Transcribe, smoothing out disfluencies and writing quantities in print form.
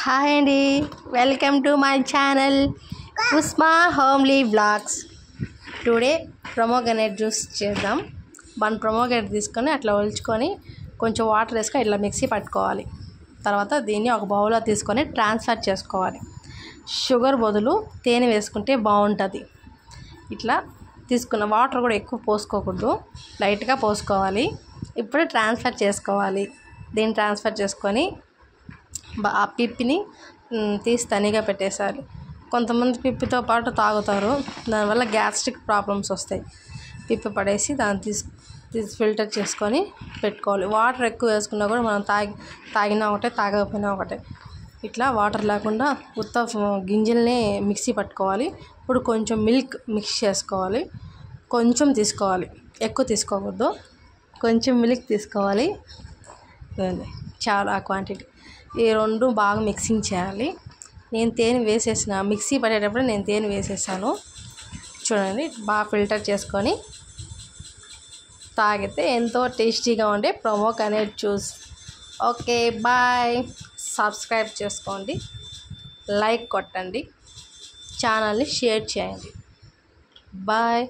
Hi అండి, welcome to my channel Usma homely vlogs. Today pomegranate juice చేద్దాం. 1 pomegranate తీసుకొని అట్లా ఒలుచుకొని కొంచెం వాటర్ వేసుకొని ఇట్లా మిక్సీ పట్టుకోవాలి. తర్వాత దీన్ని ఒక బౌల్లో తీసుకొని ట్రాన్స్ఫర్ చేసుకోవాలి. షుగర్ బదులు తేనె వేసుకుంటే బాగుంటుంది. ఇట్లా తీసుకున్న వాటర్ కూడా ఎక్కువ పోసుకోకూడదు, లైట్గా పోసుకోవాలి. ఇప్పుడు ట్రాన్స్ఫర్ చేసుకోవాలి. దీన్ని ట్రాన్స్ఫర్ చేసుకొని ఆ పిప్పిని తీసి తనిగా పెట్టేసాలి. కొంతమంది పిప్పితో పాటు తాగుతారు, దానివల్ల గ్యాస్ట్రిక్ ప్రాబ్లమ్స్ వస్తాయి. పిప్పి పడేసి దాన్ని తీసి ఫిల్టర్ చేసుకొని పెట్టుకోవాలి. వాటర్ ఎక్కువ వేసుకున్నా కూడా మనం తాగినా ఒకటే, తాగకపోయినా ఒకటే. ఇట్లా వాటర్ లేకుండా ఉత్త గింజల్నే మిక్సీ పట్టుకోవాలి. ఇప్పుడు కొంచెం మిల్క్ మిక్స్ చేసుకోవాలి. కొంచెం తీసుకోవాలి, ఎక్కువ తీసుకోకూడదు. కొంచెం మిల్క్ తీసుకోవాలి, చాలా క్వాంటిటీ. ఈ రెండు బాగా మిక్సింగ్ చేయాలి. నేను తేనె వేసేసిన, మిక్సీ పడేటప్పుడు నేను తేనె వేసేసాను. చూడండి, బాగా ఫిల్టర్ చేసుకొని తాగితే ఎంతో టేస్టీగా ఉండే pomegranate juice. Okay, bye. Subscribe చేసుకోండి, లైక్ కొట్టండి, ఛానల్ని షేర్ చేయండి. బాయ్.